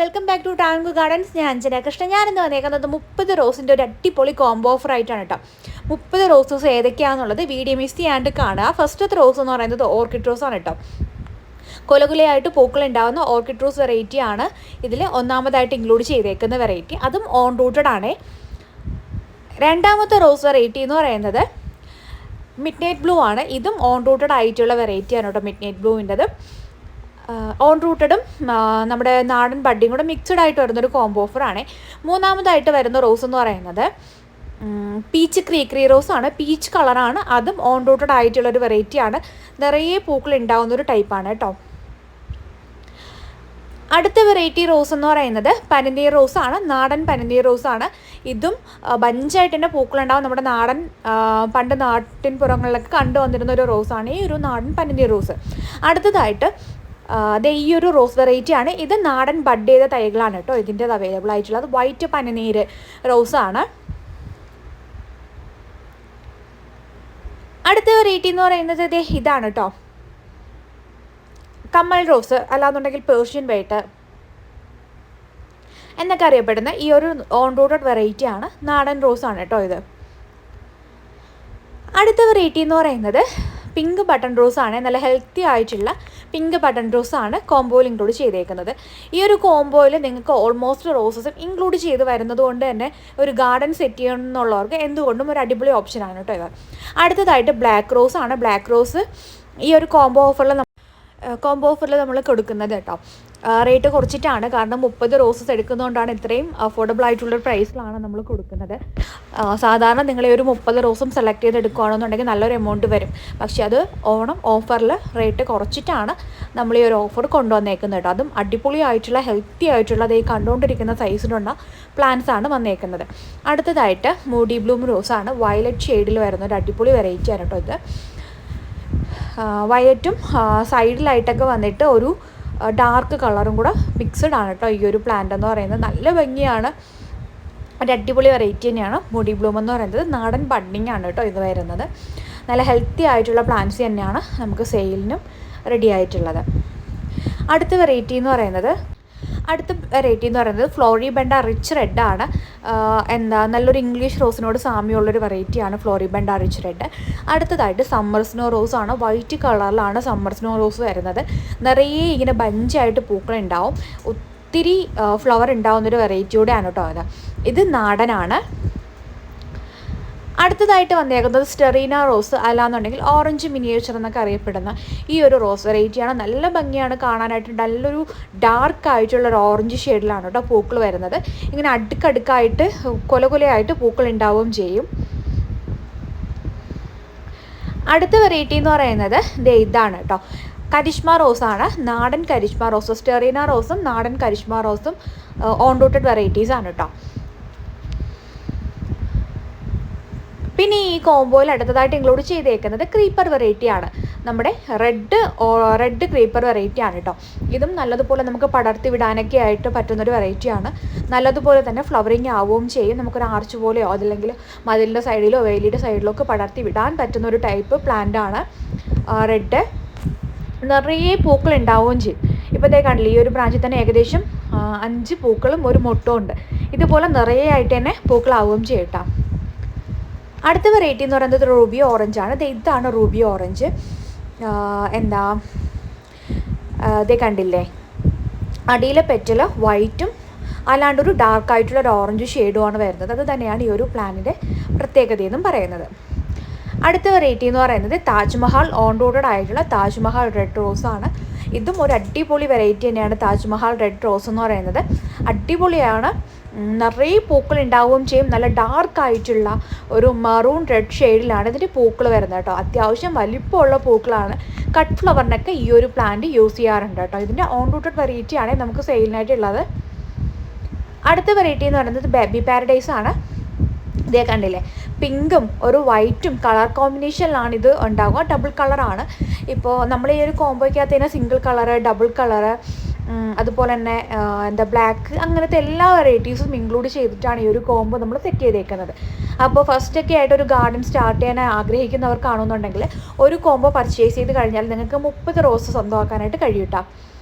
Welcome back to tank gardens. ഞാൻ അഞ്ജന കൃഷ്ണൻ. ഞാനിന്ന് വന്നേക്കുന്നത് 30 റോസിൻ്റെ ഒരു അടിപൊളി കോംബോ ഓഫർ ആയിട്ടാണ് കേട്ടോ. 30 റോസസ് ഏതൊക്കെയാണെന്നുള്ളത് വീഡിയോ മിസ് ചെയ്യാണ്ട് കാണുക. ഫസ്റ്റത്തെ റോസ് എന്ന് പറയുന്നത് ഓർക്കിഡ് റോസാണ് കേട്ടോ. കൊലകുലയായിട്ട് പൂക്കളുണ്ടാകുന്ന ഓർക്കിഡ് റോസ് വെറൈറ്റിയാണ് ഇതിൽ ഒന്നാമതായിട്ട് ഇൻക്ലൂഡ് ചെയ്തേക്കുന്ന വെറൈറ്റി. അതും ഓൺ റൂട്ടഡ് ആണ്. രണ്ടാമത്തെ റോസ് വെറൈറ്റി എന്ന് പറയുന്നത് മിഡ് നൈറ്റ് ബ്ലൂ ആണ്. ഇതും ഓൺ റൂട്ടഡ് ആയിട്ടുള്ള വെറൈറ്റിയാണ് കേട്ടോ. മിഡ് നൈറ്റ് ബ്ലൂവിൻ്റെത് ഓൺ റൂട്ടഡും നമ്മുടെ നാടൻ ബഡ്ഡിയും കൂടെ മിക്സഡ് ആയിട്ട് വരുന്നൊരു കോംബോ ഓഫറാണ്. മൂന്നാമതായിട്ട് വരുന്ന റോസ് എന്ന് പറയുന്നത് പീച്ച് ക്രീക്രി റോസാണ്. പീച്ച് കളറാണ്. അതും ഓൺ റൂട്ടഡ് ആയിട്ടുള്ളൊരു വെറൈറ്റിയാണ്. നിറയെ പൂക്കൾ ഉണ്ടാകുന്നൊരു ടൈപ്പാണ് കേട്ടോ. അടുത്ത വെറൈറ്റി റോസ് എന്ന് പറയുന്നത് പനിനീർ റോസാണ്. നാടൻ പനിനീർ റോസാണ്. ഇതും ബഞ്ചായിട്ട് തന്നെ പൂക്കളുണ്ടാവും. നമ്മുടെ നാടൻ പണ്ട് നാട്ടിൻ പുറങ്ങളിലൊക്കെ കണ്ടുവന്നിരുന്ന ഒരു റോസാണ് ഈ ഒരു നാടൻ പനിനീർ റോസ്. അടുത്തതായിട്ട് ഈ ഒരു റോസ് വെറൈറ്റിയാണ്. ഇത് നാടൻ ബഡ് ചെയ്ത തൈകളാണ് കേട്ടോ ഇതിൻ്റെത് അവൈലബിൾ ആയിട്ടുള്ളത്. വൈറ്റ് പനിനീർ റോസാണ്. അടുത്ത വെറൈറ്റി എന്ന് പറയുന്നത് ഇതാണ് കേട്ടോ. കമ്മൽ റോസ് അല്ലാന്നുണ്ടെങ്കിൽ പേർഷ്യൻ വൈറ്റ് എന്നൊക്കെ അറിയപ്പെടുന്ന ഈ ഒരു ഓൺ റൂട്ടഡ് വെറൈറ്റിയാണ്. നാടൻ റോസാണ് കേട്ടോ ഇത്. അടുത്ത വെറൈറ്റി എന്ന് പറയുന്നത് പിങ്ക് ബട്ടൺ റോസാണ്. നല്ല ഹെൽത്തി ആയിട്ടുള്ള പിങ്ക് ബട്ടൺ റോസാണ് കോംബോയിൽ ഇൻക്ലൂഡ് ചെയ്തേക്കുന്നത്. ഈ ഒരു കോംബോയിൽ നിങ്ങൾക്ക് ഓൾമോസ്റ്റ് റോസസും ഇൻക്ലൂഡ് ചെയ്ത് വരുന്നത് കൊണ്ട് തന്നെ ഒരു ഗാർഡൻ സെറ്റ് ചെയ്യണമെന്നുള്ളവർക്ക് എന്തുകൊണ്ടും ഒരു അടിപൊളി ഓപ്ഷനാണ് കേട്ടോ ഇത്. അടുത്തതായിട്ട് ബ്ലാക്ക് റോസാണ്. ബ്ലാക്ക് റോസ് ഈ ഒരു കോംബോ ഓഫറിൽ നമ്മൾ കൊടുക്കുന്നത് കേട്ടോ. റേറ്റ് കുറച്ചിട്ടാണ്. കാരണം 30 റോസസ് എടുക്കുന്നതുകൊണ്ടാണ് ഇത്രയും അഫോർഡബിൾ ആയിട്ടുള്ള പ്രൈസിലാണ് നമ്മൾ കൊടുക്കുന്നത്. സാധാരണ നിങ്ങൾ ഒരു 30 റോസും സെലക്ട് ചെയ്ത് എടുക്കുകയാണെന്നുണ്ടെങ്കിൽ നല്ലൊരു എമൗണ്ട് വരും. പക്ഷേ അത് ഓണം ഓഫറിൽ റേറ്റ് കുറച്ചിട്ടാണ് നമ്മൾ ഈ ഒരു ഓഫർ കൊണ്ടുവന്നേക്കുന്നത് കേട്ടോ. അതും അടിപൊളിയായിട്ടുള്ള ഹെൽത്തി ആയിട്ടുള്ള ഈ കണ്ടുകൊണ്ടിരിക്കുന്ന സൈസിലുള്ള പ്ലാന്റ്സാണ് വന്നേക്കുന്നത്. അടുത്തതായിട്ട് മൂഡി ബ്ലൂം റോസാണ്. വയലറ്റ് ഷെയ്ഡിൽ വരുന്ന ഒരു അടിപൊളി വെറൈറ്റിയാണ് കേട്ടോ ഇത്. വയലറ്റും സൈഡിലായിട്ടൊക്കെ വന്നിട്ട് ഒരു ഡാർക്ക് കളറും കൂടെ മിക്സഡ് ആണ് കേട്ടോ ഈ ഒരു പ്ലാന്റ് എന്ന് പറയുന്നത്. നല്ല ഭംഗിയാണ്. ഒരു അടിപൊളി വെറൈറ്റി തന്നെയാണ് മൂഡി ബ്ലൂം എന്ന് പറയുന്നത്. നാടൻ ബഡ്ഡിങ് ആണ് കേട്ടോ ഇത് വരുന്നത്. നല്ല ഹെൽത്തി ആയിട്ടുള്ള പ്ലാന്റ്സ് തന്നെയാണ് നമുക്ക് സെയിലിനും റെഡി ആയിട്ടുള്ളത്. അടുത്ത വെറൈറ്റി എന്ന് പറയുന്നത് ഫ്ലോറിബണ്ട റിച്ച് റെഡ് ആണ്. നല്ലൊരു ഇംഗ്ലീഷ് റോസിനോട് സാമ്യമുള്ളൊരു വെറൈറ്റിയാണ് ഫ്ലോറിബണ്ട റിച്ച് റെഡ്. അടുത്തതായിട്ട് സമ്മർ സ്നോ റോസാണ്. വൈറ്റ് കളറിലാണ് സമ്മർ സ്നോ റോസ് വരുന്നത്. നിറയെ ഇങ്ങനെ ബഞ്ചായിട്ട് പൂക്കളുണ്ടാവും. ഒത്തിരി ഫ്ലവർ ഉണ്ടാവുന്നൊരു വെറൈറ്റിയോടെയാണ് കേട്ടോ അത്. ഇത് നാടനാണ്. അടുത്തതായിട്ട് വന്നേക്കുന്നത് സ്റ്റെറീന റോസ് അല്ലാന്നുണ്ടെങ്കിൽ ഓറഞ്ച് മിനിയേച്ചർ എന്നൊക്കെ അറിയപ്പെടുന്ന ഈ ഒരു റോസ് വെറൈറ്റിയാണ്. നല്ല ഭംഗിയാണ് കാണാനായിട്ട്. നല്ലൊരു ഡാർക്ക് ആയിട്ടുള്ളൊരു ഓറഞ്ച് ഷെയ്ഡിലാണ് കേട്ടോ പൂക്കൾ വരുന്നത്. ഇങ്ങനെ അടുക്കടുക്കായിട്ട് കൊലകൊലയായിട്ട് പൂക്കൾ ഉണ്ടാവുകയും ചെയ്യും. അടുത്ത വെറൈറ്റി എന്ന് പറയുന്നത് ഇതാണ് കേട്ടോ. കരിഷ്മ റോസാണ്. നാടൻ കരിഷ്മ റോസ്. സ്റ്റെറീന റോസും നാടൻ കരിഷ്മ റോസും ഓൺ റൂട്ടഡ് വെറൈറ്റീസാണ് കേട്ടോ. പിന്നെ ഈ കോംബോയിൽ അടുത്തതായിട്ട് ഇൻക്ലൂഡ് ചെയ്തേക്കുന്നത് ക്രീപ്പർ വെറൈറ്റിയാണ്. നമ്മുടെ റെഡ് ക്രീപ്പർ വെറൈറ്റിയാണ് കേട്ടോ. ഇതും നല്ലതുപോലെ നമുക്ക് പടർത്തി വിടാനൊക്കെ ആയിട്ട് പറ്റുന്നൊരു വെറൈറ്റിയാണ്. നല്ലതുപോലെ തന്നെ ഫ്ലവറിങ് ആവുകയും ചെയ്യും. നമുക്കൊരു ആർച്ച് പോലെയോ അതല്ലെങ്കിൽ മതിലിൻ്റെ സൈഡിലോ വേലിയുടെ സൈഡിലോ ഒക്കെ പടർത്തി വിടാൻ പറ്റുന്നൊരു ടൈപ്പ് പ്ലാന്റ് ആണ് റെഡ്. നിറയെ പൂക്കൾ ഉണ്ടാവുകയും ചെയ്യും. ഇപ്പോഴത്തെ കണ്ടില്ല ഈ ഒരു ബ്രാഞ്ചിൽ തന്നെ ഏകദേശം 5 പൂക്കളും ഒരു മൊട്ടും ഉണ്ട്. ഇതുപോലെ നിറയെ ആയിട്ട് തന്നെ പൂക്കളാവുകയും ചെയ്യും കേട്ടോ. അടുത്ത വെറൈറ്റി എന്ന് പറയുന്നത് റൂബി ഓറഞ്ച് ആണ്. ഇതാണ് റൂബി ഓറഞ്ച്. കണ്ടില്ലേ അടിയിലെ പെറ്റൽ വൈറ്റും അല്ലാണ്ടൊരു ഡാർക്കായിട്ടുള്ള ഒരു ഓറഞ്ച് ഷെയ്ഡുമാണ് വരുന്നത്. അത് തന്നെയാണ് ഈ ഒരു പ്ലാന്റിൻ്റെ പ്രത്യേകതയെന്നും പറയുന്നത്. അടുത്ത വെറൈറ്റി എന്ന് പറയുന്നത് താജ്മഹൽ ഓൺ റൂട്ടഡ് ആയിട്ടുള്ള താജ്മഹൽ റെഡ് റോസാണ്. ഇതും ഒരു അടിപൊളി വെറൈറ്റി തന്നെയാണ്. താജ്മഹൽ റെഡ് റോസ് എന്ന് പറയുന്നത് അടിപൊളിയാണ്. നിറയെ പൂക്കൾ ഉണ്ടാവുകയും ചെയ്യും. നല്ല ഡാർക്കായിട്ടുള്ള ഒരു മറൂൺ റെഡ് ഷെയ്ഡിലാണ് ഇതിൻ്റെ പൂക്കൾ വരുന്നത് കേട്ടോ. അത്യാവശ്യം വലിപ്പമുള്ള പൂക്കളാണ്. കട്ട് ഫ്ലവറിനൊക്കെ ഈ ഒരു പ്ലാന്റ് യൂസ് ചെയ്യാറുണ്ട് കേട്ടോ. ഇതിൻ്റെ ഓൺ റൂട്ടഡ് വെറൈറ്റിയാണ് നമുക്ക് സെയിലിനായിട്ടുള്ളത്. അടുത്ത വെറൈറ്റി എന്ന് പറയുന്നത് ബേബി പാരഡൈസ് ആണ്. കണ്ടില്ലേ പിങ്കും ഒരു വൈറ്റും കളർ കോമ്പിനേഷനിലാണ് ഇത് ഉണ്ടാവുക. ഡബിൾ കളറാണ്. ഇപ്പോൾ നമ്മൾ ഈ ഒരു കോംബോയ്ക്കകത്ത് തന്നെ സിംഗിൾ കളറ്, ഡബിൾ കളറ്, അതുപോലെ തന്നെ ബ്ലാക്ക് അങ്ങനത്തെ എല്ലാ വെറൈറ്റീസും ഇൻക്ലൂഡ് ചെയ്തിട്ടാണ് ഈ ഒരു കോംബോ നമ്മൾ സെറ്റ് ചെയ്തേക്കുന്നത്. അപ്പോൾ ഫസ്റ്റൊക്കെ ആയിട്ട് ഒരു ഗാർഡൻ സ്റ്റാർട്ട് ചെയ്യാൻ ആഗ്രഹിക്കുന്നവർക്കാണെന്നുണ്ടെങ്കിൽ ഒരു കോംബോ പർച്ചേസ് ചെയ്ത് കഴിഞ്ഞാൽ നിങ്ങൾക്ക് 30 റോസ് സ്വന്തമാക്കാനായിട്ട് കഴിയും കേട്ടോ.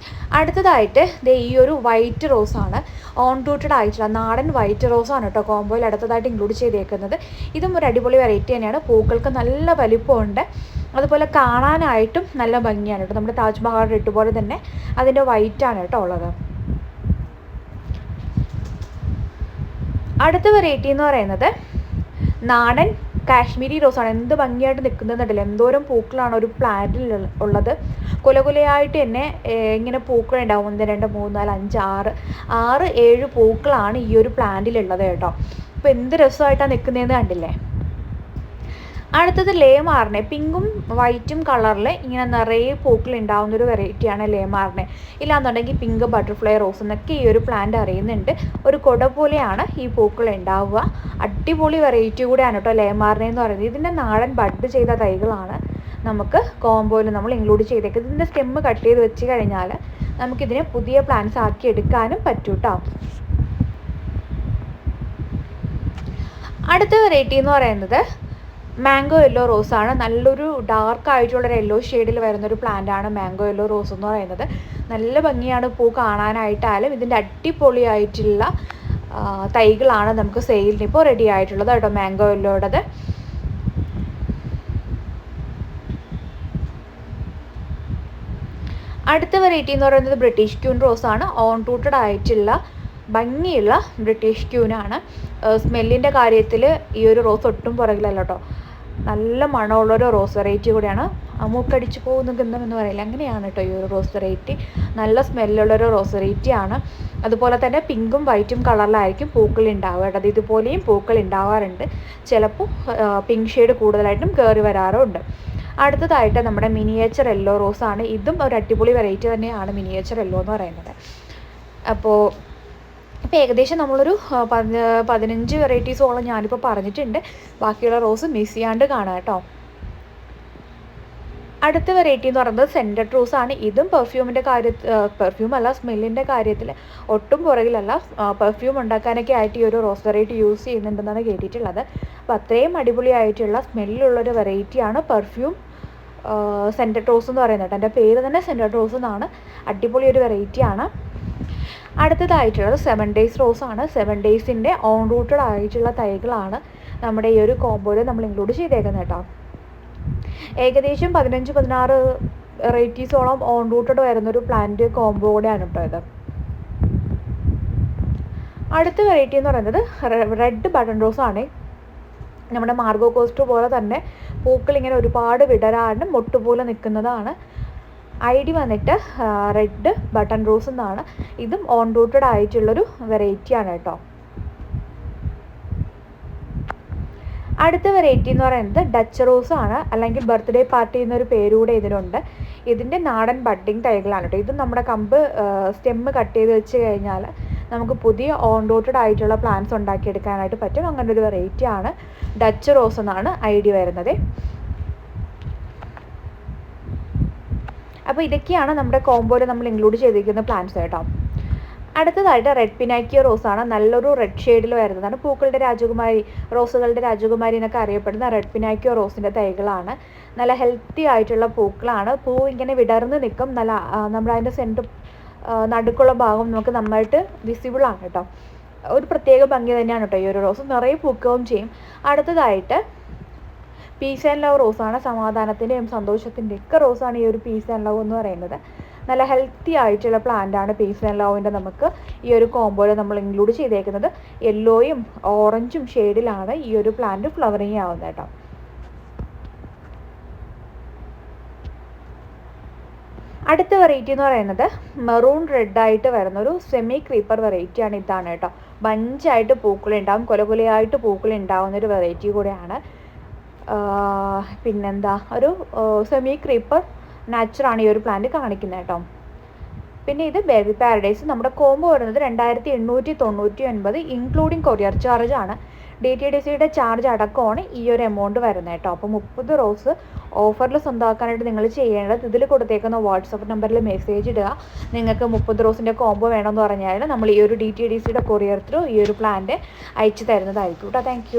അടുത്തതായിട്ട് ഈ ഒരു വൈറ്റ് റോസാണ്, ഓൺ റൂട്ടഡ് ആയിട്ടുള്ള നാടൻ വൈറ്റ് റോസാണ് കേട്ടോ കോംബോയിൽ അടുത്തതായിട്ട് ഇൻക്ലൂഡ് ചെയ്തേക്കുന്നത്. ഇതും ഒരു അടിപൊളി വെറൈറ്റി തന്നെയാണ്. പൂക്കൾക്ക് നല്ല വലിപ്പമുണ്ട്, അതുപോലെ കാണാനായിട്ടും നല്ല ഭംഗിയാണ് കേട്ടോ. നമ്മുടെ താജ്മഹൽ റെഡ് പോലെ തന്നെ അതിൻ്റെ വൈറ്റാണ് കേട്ടോ ഉള്ളത്. അടുത്ത വെറൈറ്റി എന്ന് പറയുന്നത് നാടൻ കാശ്മീരി റോസാണ്. എന്ത് ഭംഗിയായിട്ട് നിൽക്കുന്നതുണ്ടല്ലോ, എന്തോരം പൂക്കളാണ് ഒരു പ്ലാന്റിൽ ഉള്ളത്. കുലകുലയായിട്ട് തന്നെ ഇങ്ങനെ പൂക്കളുണ്ടാവും. 1 2 3 4 5 6 7 പൂക്കളാണ് ഈ ഒരു പ്ലാന്റിലുള്ളത് കേട്ടോ. അപ്പോൾ എന്ത് രസമായിട്ടാണ് നിൽക്കുന്നതെന്ന് കണ്ടില്ലേ. അടുത്തത് ലേമാർനെ, പിങ്കും വൈറ്റും കളറിൽ ഇങ്ങനെ നിറയെ പൂക്കൾ ഉണ്ടാവുന്നൊരു വെറൈറ്റിയാണ് ലേമാർനെ. ഇല്ലാന്നുണ്ടെങ്കിൽ പിങ്ക് ബട്ടർഫ്ലൈ റോസ് എന്നൊക്കെ ഈ ഒരു പ്ലാന്റ് അറിയുന്നുണ്ട്. ഒരു കുട പോലെയാണ് ഈ പൂക്കൾ ഉണ്ടാവുക. അടിപൊളി വെറൈറ്റി കൂടെയാണ് കേട്ടോ ലേമാർനെ എന്ന് പറയുന്നത്. ഇതിൻ്റെ നാടൻ ബഡ് ചെയ്ത തൈകളാണ് നമുക്ക് കോംബോയിൽ നമ്മൾ ഇൻക്ലൂഡ് ചെയ്തേക്കുന്നത്. ഇതിൻ്റെ സ്റ്റെമ്മ് കട്ട് ചെയ്ത് വെച്ച് കഴിഞ്ഞാൽ നമുക്കിതിനെ പുതിയ പ്ലാന്റ്സ് ആക്കി എടുക്കാനും പറ്റും കേട്ടോ. അടുത്ത വെറൈറ്റി എന്ന് പറയുന്നത് മാംഗോ യെല്ലോ റോസാണ്. നല്ലൊരു ഡാർക്ക് ആയിട്ടുള്ളൊരു യെല്ലോ ഷെയ്ഡിൽ വരുന്നൊരു പ്ലാന്റാണ് മാംഗോ യെല്ലോ റോസ് എന്ന് പറയുന്നത്. നല്ല ഭംഗിയാണ് പൂ കാണാനായിട്ടാലും. ഇതിൻ്റെ അടിപൊളിയായിട്ടുള്ള തൈകളാണ് നമുക്ക് സെയിലിന് ഇപ്പോൾ റെഡി ആയിട്ടുള്ളത് കേട്ടോ, മാംഗോ യെല്ലോയുടേത്. അടുത്ത വെറൈറ്റി എന്ന് പറയുന്നത് ബ്രിട്ടീഷ് ക്യൂൻ റോസാണ്. ഓൺ റൂട്ടഡ് ആയിട്ടുള്ള ഭംഗിയുള്ള ബ്രിട്ടീഷ് ക്യൂനാണ്. സ്മെല്ലിൻ്റെ കാര്യത്തിൽ ഈ ഒരു റോസ് ഒട്ടും പുറകിലല്ല കേട്ടോ. നല്ല മണമുള്ളൊരു റോസ് വെറൈറ്റി കൂടിയാണ്. മൂക്കടിച്ച് പോകുന്ന ഗന്ധം എന്ന് പറയില്ല, അങ്ങനെയാണ് കേട്ടോ ഈ ഒരു റോസ് വെറൈറ്റി. നല്ല സ്മെല്ലുള്ളൊരു റോസ് വെറൈറ്റിയാണ്. അതുപോലെ തന്നെ പിങ്കും വൈറ്റും കളറിലായിരിക്കും പൂക്കൾ ഉണ്ടാവുക കേട്ടോ. ഇതുപോലെയും പൂക്കൾ ഉണ്ടാവാറുണ്ട്. ചിലപ്പോൾ പിങ്ക് ഷെയ്ഡ് കൂടുതലായിട്ടും കയറി വരാറുണ്ട്. അടുത്തതായിട്ട് നമ്മുടെ മിനിയേച്ചർ യെല്ലോ റോസാണ്. ഇതും ഒരു അടിപൊളി വെറൈറ്റി തന്നെയാണ് മിനിയേച്ചർ യെല്ലോ എന്ന് പറയുന്നത്. അപ്പോൾ ഇപ്പോൾ ഏകദേശം നമ്മളൊരു 15 വെറൈറ്റീസോളം ഞാനിപ്പോൾ പറഞ്ഞിട്ടുണ്ട്. ബാക്കിയുള്ള റോസ് മിസ് ചെയ്യാണ്ട് കാണാം കേട്ടോ. അടുത്ത വെറൈറ്റി എന്ന് പറയുന്നത് സെൻറ്റഡ് റോസാണ്. ഇതും പെർഫ്യൂമല്ല, സ്മെല്ലിൻ്റെ കാര്യത്തിൽ ഒട്ടും പുറകിലല്ല. പെർഫ്യൂം ഉണ്ടാക്കാനൊക്കെ ആയിട്ട് ഈ ഒരു റോസ് വെറൈറ്റി യൂസ് ചെയ്യുന്നുണ്ടെന്നാണ് കേട്ടിട്ടുള്ളത്. അപ്പോൾ അത്രയും അടിപൊളിയായിട്ടുള്ള സ്മെല്ലുള്ളൊരു വെറൈറ്റിയാണ് പെർഫ്യൂം സെൻറ്റഡ് റോസ് എന്ന് പറയുന്നത്. എൻ്റെ പേര് തന്നെ സെൻറ്റഡ് റോസ് എന്നാണ്. അടിപൊളി ഒരു വെറൈറ്റിയാണ്. അടുത്തതായിട്ടുള്ളത് 7 ഡേയ്സ് റോസാണ്. 7 ഡേയ്സിൻ്റെ ഓൺ റൂട്ടഡ് ആയിട്ടുള്ള തൈകളാണ് നമ്മുടെ ഈ ഒരു കോംബോയിൽ നമ്മൾ ഇൻക്ലൂഡ് ചെയ്തേക്കുന്നത് കേട്ടോ. ഏകദേശം 15-16 വെറൈറ്റീസോളം ഓൺ റൂട്ടഡ് വരുന്നൊരു പ്ലാന്റ് കോംബോ കൂടെയാണ് കേട്ടോ ഇത്. അടുത്ത വെറൈറ്റി എന്ന് പറയുന്നത് റെഡ് ബട്ടൺ റോസാണ്. നമ്മുടെ മാർഗോ കോസ്റ്റ് പോലെ തന്നെ പൂക്കൾ ഇങ്ങനെ ഒരുപാട് വിടരാണ്ട് മൊട്ടുപോലെ നിൽക്കുന്നതാണ്. ID വന്നിട്ട് റെഡ് ബട്ടൺ റോസ് എന്നാണ്. ഇതും ഓൺ റൂട്ടഡ് ആയിട്ടുള്ളൊരു വെറൈറ്റിയാണ് കേട്ടോ. അടുത്ത വെറൈറ്റി എന്ന് പറയുന്നത് ഡച്ച് റോസ് ആണ്, അല്ലെങ്കിൽ ബർത്ത്ഡേ പാർട്ടി എന്നൊരു പേരുകൂടെ ഇതിനുണ്ട്. ഇതിൻ്റെ നാടൻ ബഡ്ഡിങ് തൈകളാണ് കേട്ടോ. ഇതും നമ്മുടെ കമ്പ് സ്റ്റെമ്മ് കട്ട് ചെയ്ത് വെച്ച് കഴിഞ്ഞാൽ നമുക്ക് പുതിയ ഓൺ റൂട്ടഡ് ആയിട്ടുള്ള പ്ലാന്റ്സ് ഉണ്ടാക്കിയെടുക്കാനായിട്ട് പറ്റും. അങ്ങനെ ഒരു വെറൈറ്റിയാണ് ഡച്ച് റോസ് എന്നാണ് ID വരുന്നത്. അപ്പോൾ ഇതൊക്കെയാണ് നമ്മുടെ കോംബോയിൽ നമ്മൾ ഇൻക്ലൂഡ് ചെയ്തിരിക്കുന്ന പ്ലാന്റ്സ് കേട്ടോ. അടുത്തതായിട്ട് റെഡ് പിനാക്കിയോ റോസാണ്. നല്ലൊരു റെഡ് ഷെയ്ഡിൽ വരുന്നതാണ്. പൂക്കളുടെ രാജകുമാരി, റോസുകളുടെ രാജകുമാരി എന്നൊക്കെ അറിയപ്പെടുന്ന റെഡ് പിനാക്കിയോ റോസിൻ്റെ തൈകളാണ്. നല്ല ഹെൽത്തി ആയിട്ടുള്ള പൂക്കളാണ്. പൂ ഇങ്ങനെ വിടർന്ന് നിൽക്കും. നല്ല നമ്മുടെ അതിൻ്റെ സെൻറ്റർ നടുക്കുള്ള ഭാഗം നമുക്ക് നന്നായിട്ട് വിസിബിളാണ് കേട്ടോ. ഒരു പ്രത്യേക ഭംഗി തന്നെയാണ് കേട്ടോ ഈ ഒരു റോസ്. നിറയെ പൂക്കുകയും ചെയ്യും. അടുത്തതായിട്ട് പീസ് ആൻഡ് ലവ് റോസാണ്. സമാധാനത്തിൻ്റെയും സന്തോഷത്തിൻ്റെയൊക്കെ റോസാണ് ഈ ഒരു പീസ് ആൻഡ് ലവ് എന്ന് പറയുന്നത്. നല്ല ഹെൽത്തി ആയിട്ടുള്ള പ്ലാന്റാണ് പീസ് ആൻഡ് ലവിൻ്റെ നമുക്ക് ഈ ഒരു കോംബോയിൽ നമ്മൾ ഇൻക്ലൂഡ് ചെയ്തേക്കുന്നത്. യെല്ലോയും ഓറഞ്ചും ഷെയ്ഡിലാണ് ഈ ഒരു പ്ലാന്റ് ഫ്ലവറിങ് ആവുന്നത് കേട്ടോ. അടുത്ത വെറൈറ്റി എന്ന് പറയുന്നത് മെറൂൺ റെഡായിട്ട് വരുന്നൊരു സെമി ക്രീപ്പർ വെറൈറ്റിയാണ്. ഇതാണ് കേട്ടോ. ബഞ്ചായിട്ട് പൂക്കളുണ്ടാവും, കൊലകൊലയായിട്ട് പൂക്കളുണ്ടാവുന്നൊരു വെറൈറ്റി കൂടെയാണ്. പിന്നെന്താ, ഒരു സെമി ക്രീപ്പർ നാച്ചുറാണ് ഈ ഒരു പ്ലാന്റ് കാണിക്കുന്നത് കേട്ടോ. പിന്നെ ഇത് ബേബി പാരഡൈസ്. നമ്മുടെ കോംബോ വരുന്നത് 2899 ഇൻക്ലൂഡിങ് കൊറിയർ ചാർജ് ആണ്. DTDCയുടെ ചാർജ് അടക്കമാണ് ഈ ഒരു എമൗണ്ട് വരുന്നത് കേട്ടോ. അപ്പോൾ 30 റോസ് ഓഫറിൽ സ്വന്തമാക്കാനായിട്ട് നിങ്ങൾ ചെയ്യേണ്ടത് ഇതിൽ കൊടുത്തേക്കുന്ന വാട്സപ്പ് നമ്പറിൽ മെസ്സേജ് ഇടുക. നിങ്ങൾക്ക് 30 റോസിൻ്റെ കോംബോ വേണമെന്ന് പറഞ്ഞാൽ നമ്മൾ ഈ ഒരു DTDCയുടെ കൊറിയർ ത്രൂ ഈ ഒരു പ്ലാന്റ് അയച്ചു തരുന്നതായിരിക്കും കേട്ടോ. താങ്ക്